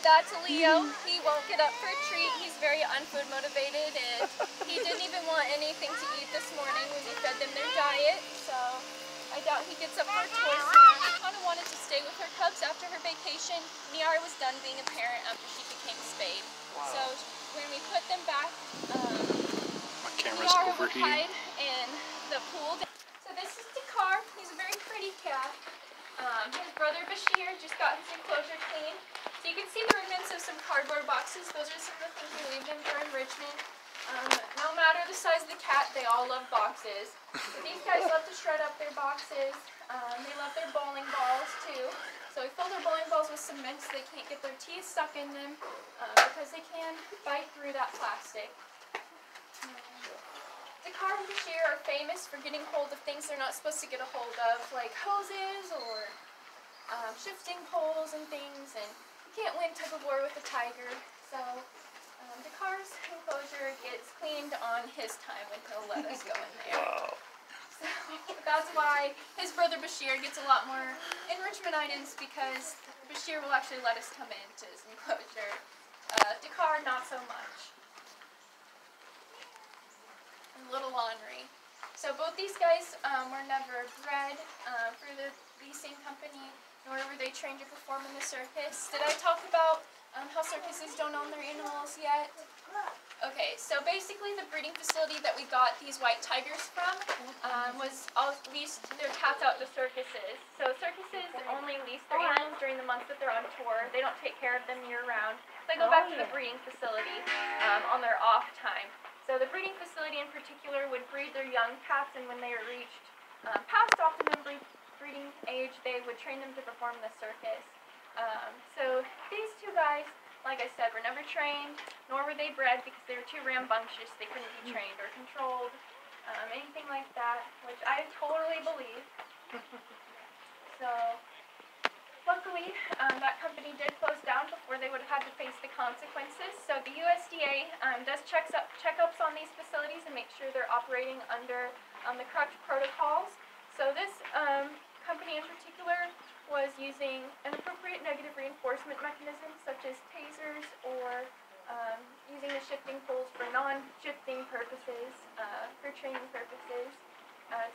That's Leo. He won't get up for a treat. He's very unfood motivated, and he didn't even want anything to eat this morning when we fed them their diet, so I doubt he gets up for a toy soon. She kind of wanted to stay with her cubs after her vacation. Niara was done being a parent after she became spayed. Wow. So when we put them back, my camera's Niara would overheating. hide in the pool. So this is Dakar. He's a very pretty cat. His brother Bashir just got his enclosure clean. So you can see the remnants of some cardboard boxes. Those are some of the things we leave them for enrichment. No matter the size of the cat, they all love boxes. So these guys love to shred up their boxes. They love their bowling balls too. So we fill their bowling balls with cement so they can't get their teeth stuck in them because they can bite through that plastic. Dakar and Bashir are famous for getting hold of things they're not supposed to get a hold of, like hoses or shifting poles and things, and you can't win tug of war with a tiger. So Dakar's enclosure gets cleaned on his time when he'll let us go in there. Wow. So that's why his brother Bashir gets a lot more enrichment items, because Bashir will actually let us come into his enclosure. Dakar, not so much. Little ornery. So both these guys were never bred for the leasing company, nor were they trained to perform in the circus. Did I talk about how circuses don't own their animals yet? Okay, so basically the breeding facility that we got these white tigers from was all leased their cats out to circuses. So circuses only lease their animals during the months that they're on tour. They don't take care of them year-round. They go back to the breeding facility on their off time. So the breeding facility in particular would breed their young cats, and when they are reached past optimum breeding age, they would train them to perform the circus. So these two guys, like I said, were never trained, nor were they bred because they were too rambunctious. They couldn't be trained or controlled, anything like that, which I totally believe. So luckily, that company did close down before they would have had to face the consequences. So the USDA does checkups on these facilities and make sure they're operating under the correct protocols. So this company in particular was using inappropriate negative reinforcement mechanisms such as tasers, or using the shifting poles for non-shifting purposes, for training purposes.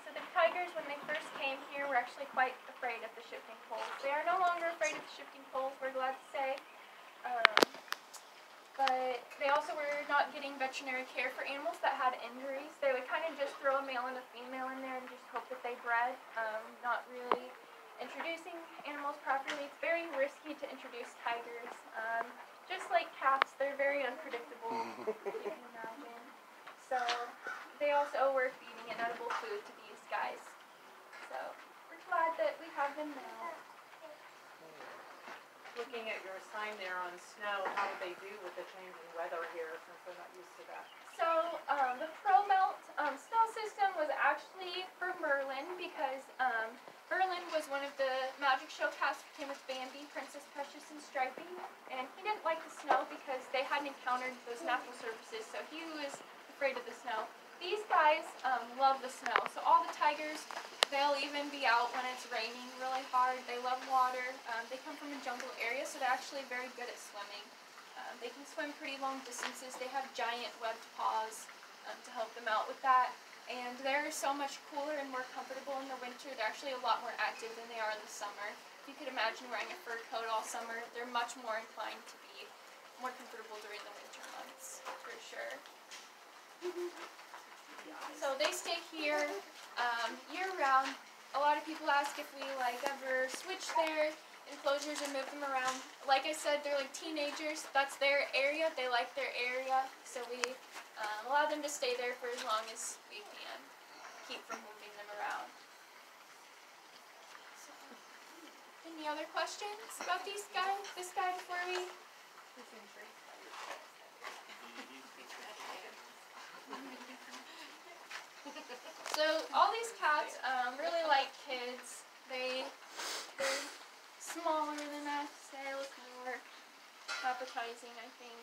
So the tigers, when they first came here, were actually quite afraid of the shifting poles. They are no longer afraid of the shifting poles, we're glad to say. But they also were not getting veterinary care for animals that had injuries. They would kind of just throw a male and a female in there and just hope that they bred, not really introducing animals properly. It's very risky to introduce tigers. Just like cats, they're very unpredictable, if you can imagine. So they also were feeding inedible food to these guys. So we're glad that we have them now. Looking at your sign there on snow, how do they do with the changing weather here, since they're not used to that? So the ProMelt snow system was actually for Merlin, because Merlin was one of the magic show cats who came with Bambi, Princess Precious, and Stripey, and he didn't like the snow because they hadn't encountered those natural surfaces, so he was afraid of the snow. These guys love the snow, so all the tigers, they'll even be out when it's raining really hard. They love water. They come from a jungle area, so they're actually very good at swimming. They can swim pretty long distances. They have giant webbed paws to help them out with that. And they're so much cooler and more comfortable in the winter. They're actually a lot more active than they are in the summer. If you could imagine wearing a fur coat all summer, they're much more inclined to be more comfortable during the winter months, for sure. So they stay here year-round. A lot of people ask if we ever switch their enclosures or move them around. Like I said, they're like teenagers. That's their area. They like their area, so we allow them to stay there for as long as we can. Keep from moving them around. So, any other questions about these guys? This guy before we? So all these cats really like kids. They're smaller than us. They look more appetizing, I think.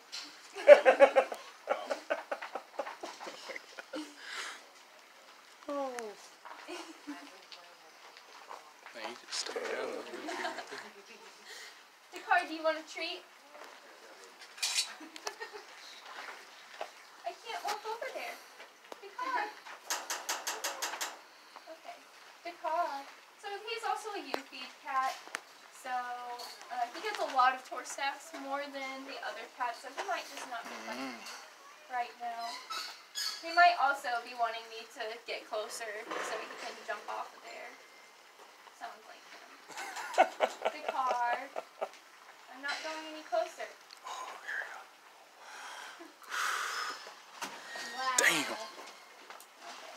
Oh. Now you just stay down over here. Dakar, do you want a treat? over there. The car. Okay. The car. So he's also a U-feed cat. So he gets a lot of tour snacks, more than the other cats. So he might just not be finding me right now. He might also be wanting me to get closer so he can jump off of there. Sounds like him. The car. I'm not going any closer. Oh, here we go. Wow. Damn. Okay.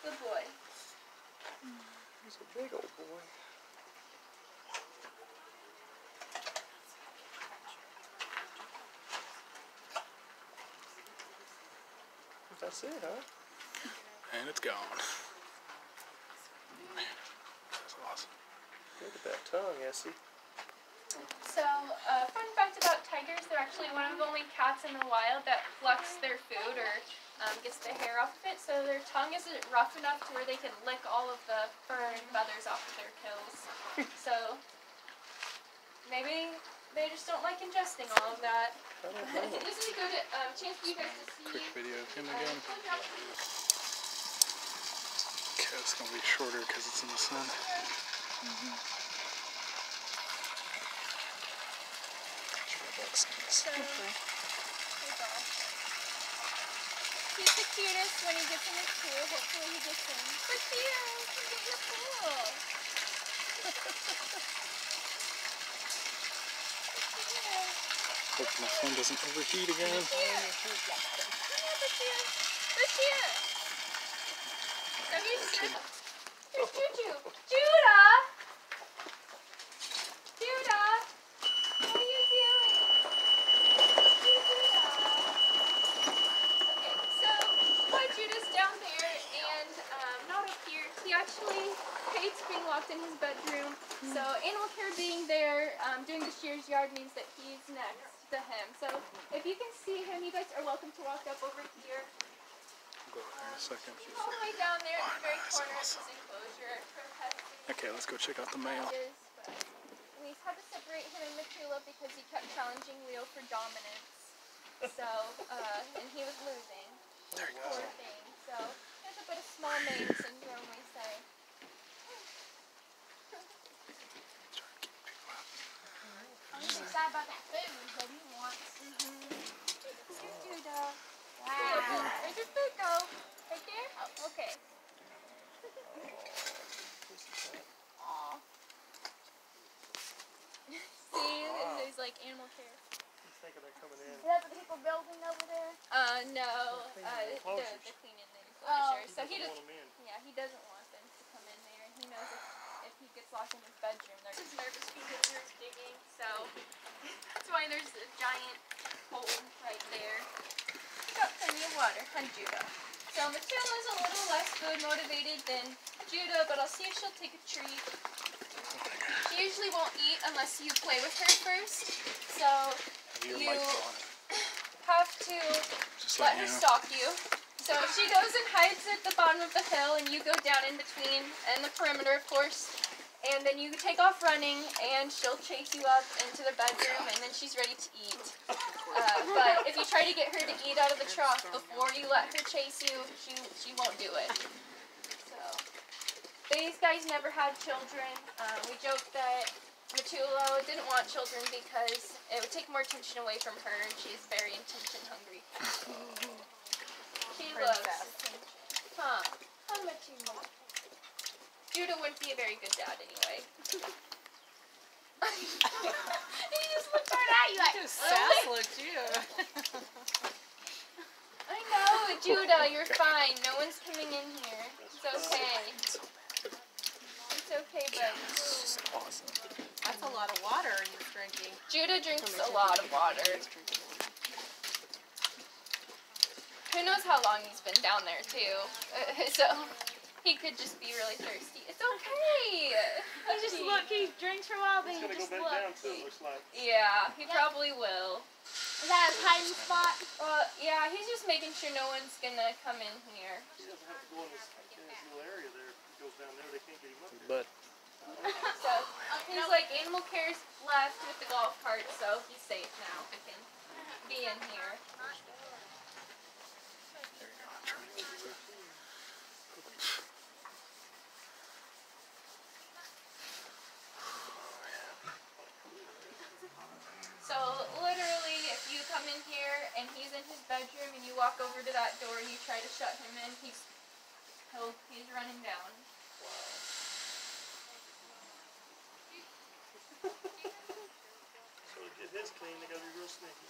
Good boy. He's a big old boy. That's it, huh? And it's gone. Man, that's awesome. Look at that tongue, Essie. So, fun fact about tigers, they're actually one of the only cats in the wild that plucks their food or gets the hair off of it, so their tongue isn't rough enough to where they can lick all of the fur and feathers off of their kills. So, maybe they just don't like ingesting all of that. I don't know. This is a good chance for you guys to see. Quick video of him again. Okay, it's going to be shorter because it's in the sun. So, he's the cutest when he gets in his pool. Hopefully he gets in. So cute! You get your pool! Hope my phone doesn't overheat again. Lucia! So here's Juju. Judah! Judah! What are you doing? Okay, so while Judah's down there and not up here, he actually hates being locked in his bedroom. So animal care being there, doing the shears yard means that he's next to him. So if you can see him, you guys are welcome to walk up over here. I'll go there in a second. He's all the way down there at the very corner of his enclosure. Okay, let's go check out the male. We had to separate him and Matula because he kept challenging Leo for dominance. So, and he was losing. There he Poor goes. thing. So, he has a bit of small name syndrome, we say. Trying to keep people out. I'm excited about that food that he wants. Judah. Wow. Where's your food go? Right there? Oh, okay. Aw. See, there's like animal care. Thinking they're coming in. Is that the people building over there? No. They're cleaning the enclosure. So he doesn't. Yeah, he doesn't want them to come in there. He knows if he gets locked in his bedroom, they're just nervous because there's digging. So that's why there's a giant hole right there. We got plenty of water on Judah. So Matula's a little less food motivated than Judah, but I'll see if she'll take a treat. She usually won't eat unless you play with her first. So Have your you lights on. have to Just let like her stalk you. So she goes and hides at the bottom of the hill, and you go down in between, and the perimeter, of course. And then you take off running, and she'll chase you up into the bedroom, and then she's ready to eat. But if you try to get her to eat out of the trough before you let her chase you, she won't do it. So these guys never had children. We joked that Matula didn't want children because it would take more attention away from her, and she's very attention hungry. She loves attention. Huh? How much you want? Judah wouldn't be a very good dad anyway. He just looked right at you like, Sass look too. I know, Judah, you're fine. No one's coming in here. It's okay. It's okay, but This is awesome. That's a lot of water he's drinking. Judah drinks a lot of water. Who knows how long he's been down there, too. So he could just be really thirsty. It's okay. He just look, he drinks for a while, then He's he gonna go just back look. down too, it looks like. Yeah, he probably will. Is that a hiding spot? Well, yeah, he's just making sure no one's gonna come in here. He doesn't have to go in this little area there. If he goes down there, they can't get him up there. But So he's like, animal care's left with the golf cart, so he's safe now. He can be in here. walk over to that door and you try to shut him in, he's running down. So to get his clean, they gotta be real sneaky.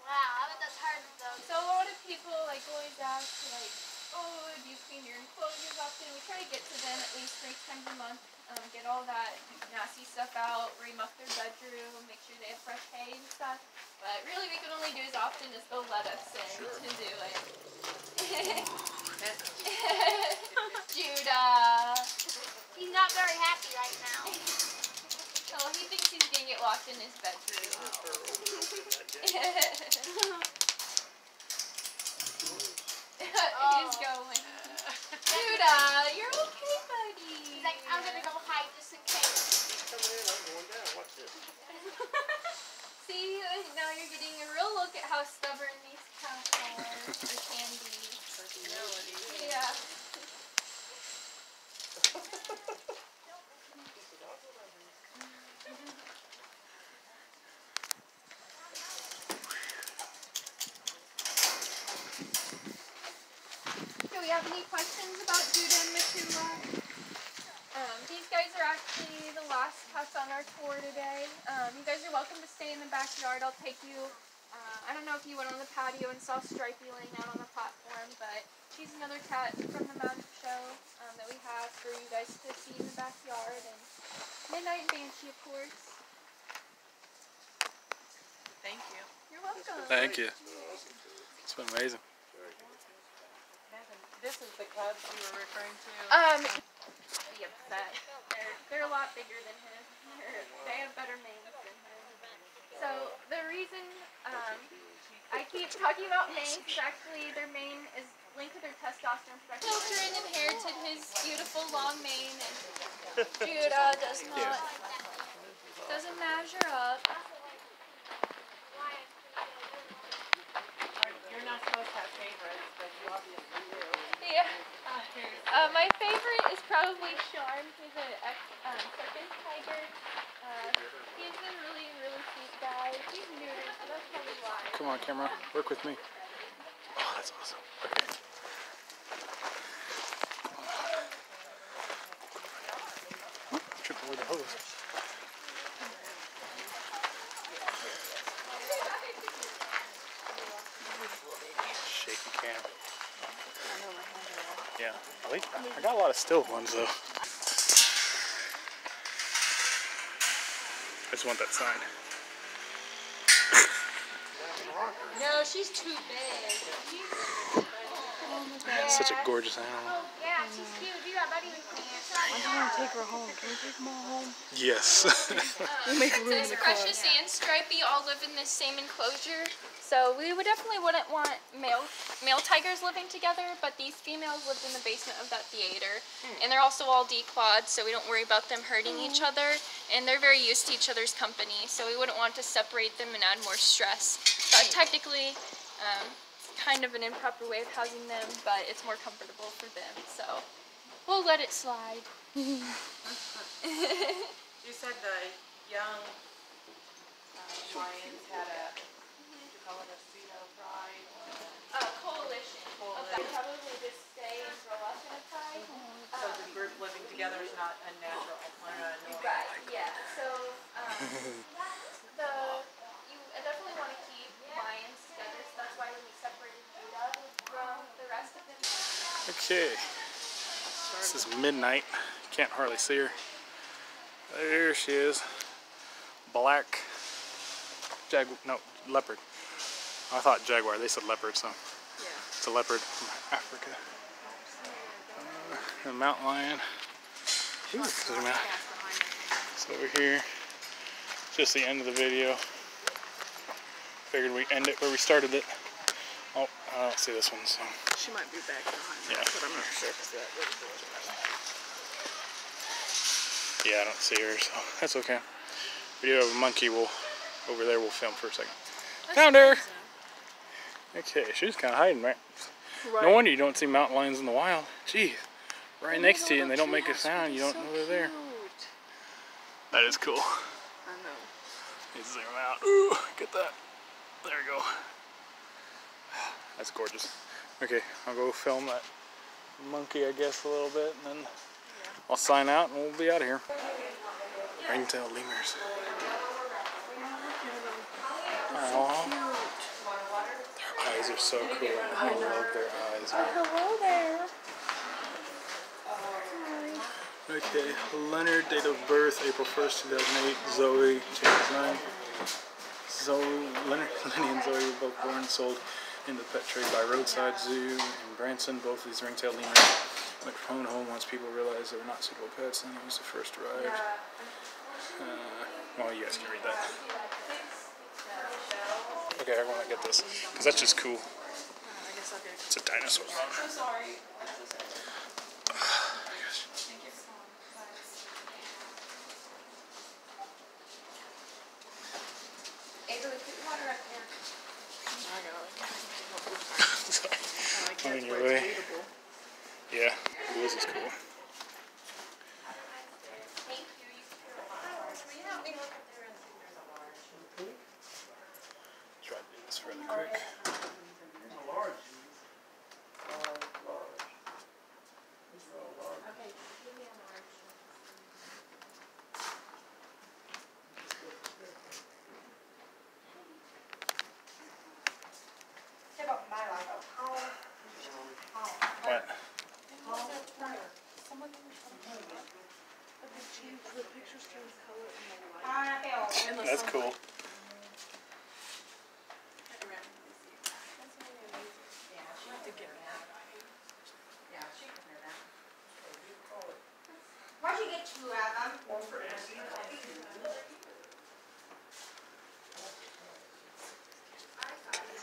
Wow, I bet that's hard though. So a lot of people like always ask like, oh, do you clean your enclosures often? We try to get to them at least 3 times a month. Get all that nasty stuff out, remuff their bedroom, make sure they have fresh hay and stuff. But really we can only do as often as they'll let us in to do it. Judah! He's not very happy right now. Oh, he thinks he's gonna get locked in his bedroom. He's going. Judah, you're okay, buddy. He's like, I'm gonna go hide just in case. He's coming in, I'm going down. Watch this. See, now you're getting a real look at how stubborn these cats are, or can be. Personality. Yeah. Do we have any questions about Judah and Matula? These guys are actually the last cats on our tour today. You guys are welcome to stay in the backyard. I'll take you. I don't know if you went on the patio and saw Stripey laying out on the platform, but she's another cat from the magic show that we have for you guys to see in the backyard. And Midnight Banshee, of course. Thank you. You're welcome. Thank you. It's been amazing. This is the cubs you were referring to? Be upset. They're a lot bigger than him. They have better manes than him. So the reason I keep talking about manes is actually their mane is linked to their testosterone production. Children inherited his beautiful long mane, and Judah doesn't measure up. You're not supposed to have favorites, but you obviously do. Yeah. My favorite is probably Charm. He's a circus tiger. He's a really, really sweet guy. He's neutered, so that's probably why. Come on, camera. Work with me. Oh, that's awesome. Okay. Tripping with the hose. Shaky cam. Yeah. Wait, I got a lot of still ones though. I just want that sign. No, she's too big. Such a gorgeous animal. Oh, yeah, she's cute. You got buddy with me. I want to take her home. Can we take them all home? Yes. We'll make room in Princess, the car. Precious, and Stripey all live in this same enclosure. So we wouldn't want male tigers living together, but these females lived in the basement of that theater. And they're also all declawed, so we don't worry about them hurting each other. And they're very used to each other's company, so we wouldn't want to separate them and add more stress. But technically, kind of an improper way of housing them, but it's more comfortable for them, so we'll let it slide. You said the young lions had a, what did you call it, a pseudo-pride? Coalition. They'll probably just stay and grow up in a pride. So the group living together is not unnatural, or annoying. Right, yeah. So, you definitely want to keep lions together, so that's why when we separated Judah from the rest of them. Okay. This is Midnight. Can't hardly see her. There she is. Black leopard. I thought jaguar. They said leopard, so it's a leopard from Africa. A mountain lion. Zoom out. It's over here. Just the end of the video. Figured we'd end it where we started it. Oh, I don't see this one, so. She might be back behind me, Yeah. but I'm not sure if it's that way. Yeah, I don't see her, so that's okay. We do have a monkey. Over there. We'll film for a second. Found her. Okay, she's kind of hiding, right? No wonder you don't see mountain lions in the wild. Gee, right next to you, and they don't make a sound. You don't know they're there. That is cool. I know. Let's zoom out. Ooh, get that. There we go. That's gorgeous. Okay, I'll go film that monkey, I guess, a little bit, and then I'll sign out and we'll be out of here. Ringtail lemurs. Aww. Their eyes are so cool. I love their eyes. Hello there. Okay, Leonard, date of birth, April 1st, 2008. Zoe, 2009. Lenny and Zoe were both born and sold in the pet trade by Roadside Zoo in Branson. Both of these ringtail lemurs went from home once people realized they were not suitable pets. Lenny was the first arrived. Well, you guys can read that. Okay, I want to get this because that's just cool. It's a dinosaur. I'm so sorry. On your way. Yeah, this is cool. Try to do this really quick. What? That's cool. Why'd you get two of them?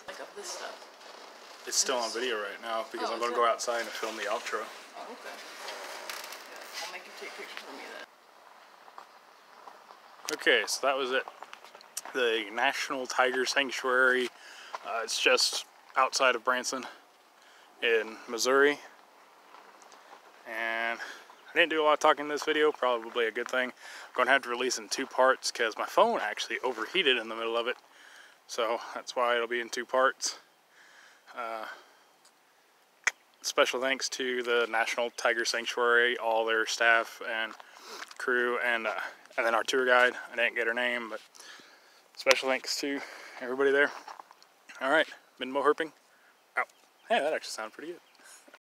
Like up this stuff. It's still on video right now because I'm going to go outside and film the outro. Oh, okay. Yeah, I'll make you take pictures of me then. Okay, so that was it. The National Tiger Sanctuary. It's just outside of Branson in Missouri. And I didn't do a lot of talking in this video, probably a good thing. I'm going to have to release in 2 parts because my phone actually overheated in the middle of it. So that's why it'll be in 2 parts. Special thanks to the National Tiger Sanctuary, all their staff and crew, and then our tour guide. I didn't get her name, but special thanks to everybody there. All right, been Mo Herping, out. Hey, that actually sounded pretty good.